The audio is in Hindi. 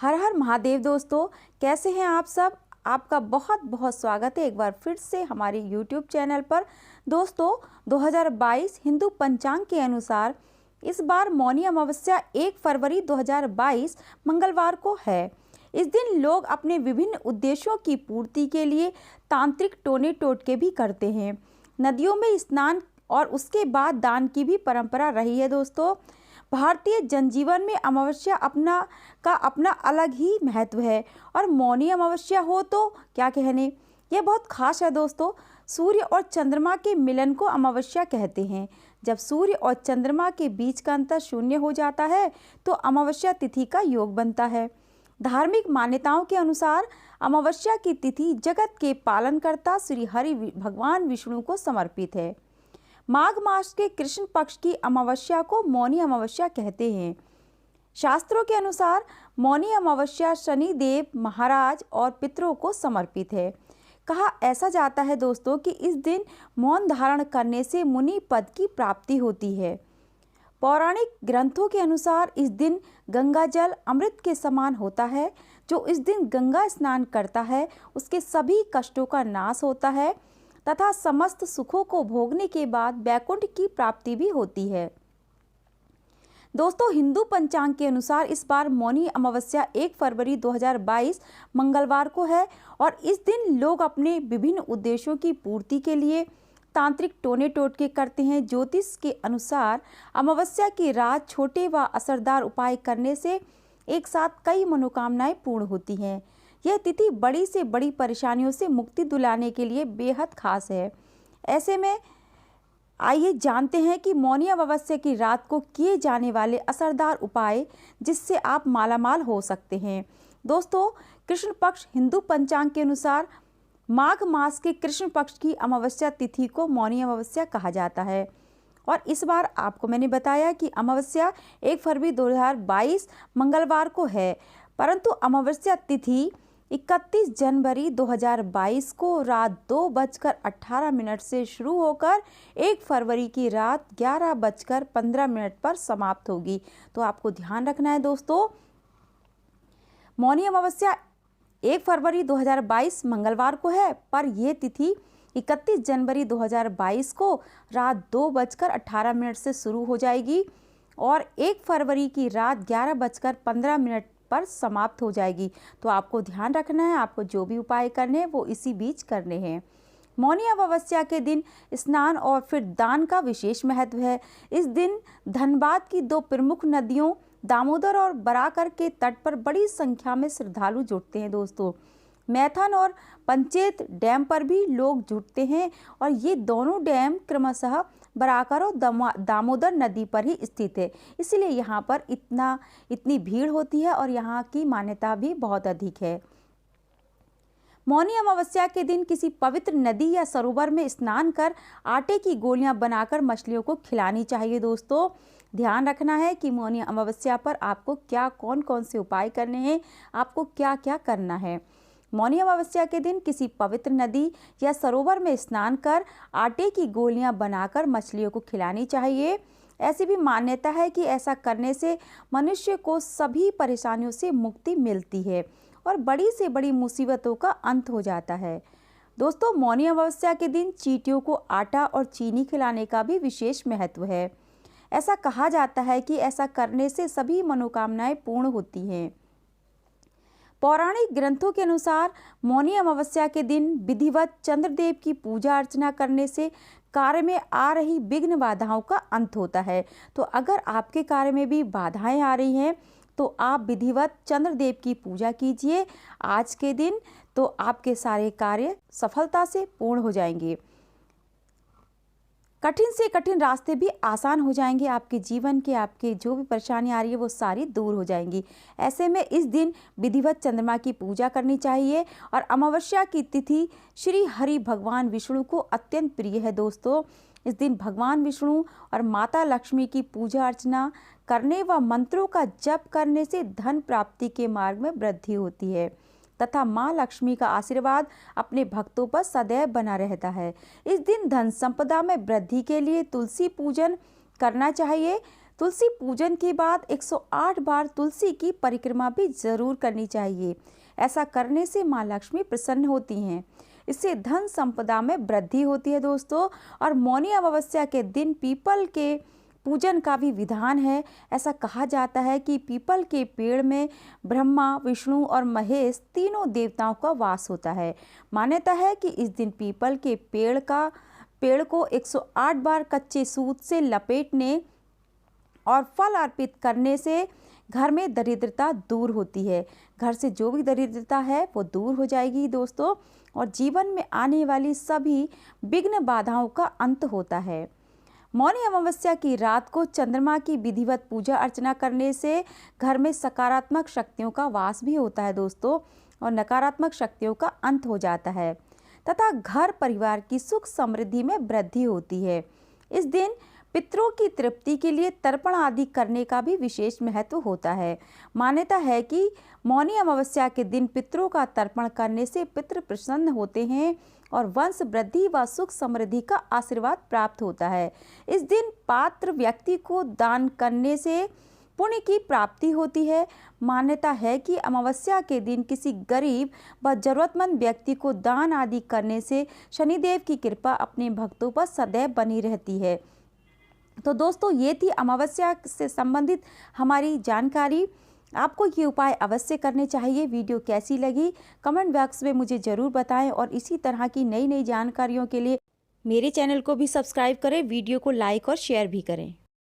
हर हर महादेव दोस्तों, कैसे हैं आप सब। आपका बहुत बहुत स्वागत है एक बार फिर से हमारे YouTube चैनल पर। दोस्तों 2022 हिंदू पंचांग के अनुसार इस बार मौनी अमावस्या 1 फरवरी 2022 मंगलवार को है। इस दिन लोग अपने विभिन्न उद्देश्यों की पूर्ति के लिए तांत्रिक टोने टोटके भी करते हैं। नदियों में स्नान और उसके बाद दान की भी परंपरा रही है। दोस्तों भारतीय जनजीवन में अमावस्या अपना अलग ही महत्व है और मौनी अमावस्या हो तो क्या कहने, यह बहुत खास है। दोस्तों सूर्य और चंद्रमा के मिलन को अमावस्या कहते हैं। जब सूर्य और चंद्रमा के बीच का अंतर शून्य हो जाता है तो अमावस्या तिथि का योग बनता है। धार्मिक मान्यताओं के अनुसार अमावस्या की तिथि जगत के पालनकर्ता श्री हरि भगवान विष्णु को समर्पित है। माघ मास के कृष्ण पक्ष की अमावस्या को मौनी अमावस्या कहते हैं। शास्त्रों के अनुसार मौनी अमावस्या शनि देव महाराज और पितरों को समर्पित है। कहा ऐसा जाता है दोस्तों कि इस दिन मौन धारण करने से मुनि पद की प्राप्ति होती है। पौराणिक ग्रंथों के अनुसार इस दिन गंगा जल अमृत के समान होता है। जो इस दिन गंगा स्नान करता है उसके सभी कष्टों का नाश होता है तथा समस्त सुखों को भोगने के बाद वैकुंठ की प्राप्ति भी होती है। दोस्तों हिंदू पंचांग के अनुसार इस बार मौनी अमावस्या 1 फरवरी 2022 मंगलवार को है और इस दिन लोग अपने विभिन्न उद्देश्यों की पूर्ति के लिए तांत्रिक टोने टोटके करते हैं। ज्योतिष के अनुसार अमावस्या की रात छोटे व असरदार उपाय करने से एक साथ कई मनोकामनाएं पूर्ण होती हैं। यह तिथि बड़ी से बड़ी परेशानियों से मुक्ति दिलाने के लिए बेहद खास है। ऐसे में आइए जानते हैं कि मौनी अमावस्या की रात को किए जाने वाले असरदार उपाय जिससे आप मालामाल हो सकते हैं। दोस्तों कृष्ण पक्ष हिंदू पंचांग के अनुसार माघ मास के कृष्ण पक्ष की अमावस्या तिथि को मौनी अमावस्या कहा जाता है और इस बार आपको मैंने बताया कि अमावस्या 1 फरवरी 2022 मंगलवार को है, परंतु अमावस्या तिथि 31 जनवरी 2022 को रात 2:18 से शुरू होकर 1 फरवरी की रात 11:15 पर समाप्त होगी। तो आपको ध्यान रखना है दोस्तों, मौनी अमावस्या 1 फरवरी 2022 मंगलवार को है, पर यह तिथि 31 जनवरी 2022 को रात 2:18 से शुरू हो जाएगी और 1 फरवरी की रात 11:15 पर समाप्त हो जाएगी। तो आपको ध्यान रखना है, आपको जो भी उपाय करने हैं वो इसी बीच करने हैं। मौनी अमावस्या के दिन स्नान और फिर दान का विशेष महत्व है। इस दिन धनबाद की 2 प्रमुख नदियों दामोदर और बराकर के तट पर बड़ी संख्या में श्रद्धालु जुटते हैं। दोस्तों मैथन और पंचेत डैम पर भी लोग जुटते हैं और ये दोनों डैम क्रमशः बराकर और दामोदर नदी पर ही स्थित है, इसलिए यहाँ पर इतनी भीड़ होती है और यहाँ की मान्यता भी बहुत अधिक है। मौनी अमावस्या के दिन किसी पवित्र नदी या सरोवर में स्नान कर आटे की गोलियां बनाकर मछलियों को खिलानी चाहिए। दोस्तों ध्यान रखना है कि मौनी अमावस्या पर आपको कौन कौन से उपाय करने हैं, आपको क्या क्या करना है। मौनी अमावस्या के दिन किसी पवित्र नदी या सरोवर में स्नान कर आटे की गोलियां बनाकर मछलियों को खिलानी चाहिए। ऐसी भी मान्यता है कि ऐसा करने से मनुष्य को सभी परेशानियों से मुक्ति मिलती है और बड़ी से बड़ी मुसीबतों का अंत हो जाता है। दोस्तों मौनी अमावस्या के दिन चींटियों को आटा और चीनी खिलाने का भी विशेष महत्व है। ऐसा कहा जाता है कि ऐसा करने से सभी मनोकामनाएं पूर्ण होती हैं। पौराणिक ग्रंथों के अनुसार मौनी अमावस्या के दिन विधिवत चंद्रदेव की पूजा अर्चना करने से कार्य में आ रही विघ्न बाधाओं का अंत होता है। तो अगर आपके कार्य में भी बाधाएं आ रही हैं तो आप विधिवत चंद्रदेव की पूजा कीजिए आज के दिन, तो आपके सारे कार्य सफलता से पूर्ण हो जाएंगे। कठिन से कठिन रास्ते भी आसान हो जाएंगे। आपके जीवन के आपके जो भी परेशानी आ रही है वो सारी दूर हो जाएंगी। ऐसे में इस दिन विधिवत चंद्रमा की पूजा करनी चाहिए और अमावस्या की तिथि श्री हरि भगवान विष्णु को अत्यंत प्रिय है। दोस्तों इस दिन भगवान विष्णु और माता लक्ष्मी की पूजा अर्चना करने व मंत्रों का जप करने से धन प्राप्ति के मार्ग में वृद्धि होती है तथा माँ लक्ष्मी का आशीर्वाद अपने भक्तों पर सदैव बना रहता है। इस दिन धन संपदा में वृद्धि के लिए तुलसी पूजन करना चाहिए। तुलसी पूजन के बाद 108 बार तुलसी की परिक्रमा भी जरूर करनी चाहिए। ऐसा करने से माँ लक्ष्मी प्रसन्न होती हैं। इससे धन संपदा में वृद्धि होती है दोस्तों। और मौनी अमावस्या के दिन पीपल के पूजन का भी विधान है। ऐसा कहा जाता है कि पीपल के पेड़ में ब्रह्मा, विष्णु और महेश तीनों देवताओं का वास होता है। मान्यता है कि इस दिन पीपल के पेड़ को 108 बार कच्चे सूत से लपेटने और फल अर्पित करने से घर में दरिद्रता दूर होती है। घर से जो भी दरिद्रता है वो दूर हो जाएगी दोस्तों, और जीवन में आने वाली सभी विघ्न बाधाओं का अंत होता है। मौनी अमावस्या की रात को चंद्रमा की विधिवत पूजा अर्चना करने से घर में सकारात्मक शक्तियों का वास भी होता है दोस्तों, और नकारात्मक शक्तियों का अंत हो जाता है तथा घर परिवार की सुख समृद्धि में वृद्धि होती है। इस दिन पितरों की तृप्ति के लिए तर्पण आदि करने का भी विशेष महत्व होता है। मान्यता है कि मौनी अमावस्या के दिन पितरों का तर्पण करने से पितृ प्रसन्न होते हैं और वंश वृद्धि व सुख समृद्धि का आशीर्वाद प्राप्त होता है। इस दिन पात्र व्यक्ति को दान करने से पुण्य की प्राप्ति होती है। मान्यता है कि अमावस्या के दिन किसी गरीब व जरूरतमंद व्यक्ति को दान आदि करने से शनिदेव की कृपा अपने भक्तों पर सदैव बनी रहती है। तो दोस्तों, ये थी अमावस्या से संबंधित हमारी जानकारी। आपको ये उपाय अवश्य करने चाहिए। वीडियो कैसी लगी कमेंट बॉक्स में मुझे ज़रूर बताएं, और इसी तरह की नई नई जानकारियों के लिए मेरे चैनल को भी सब्सक्राइब करें, वीडियो को लाइक और शेयर भी करें।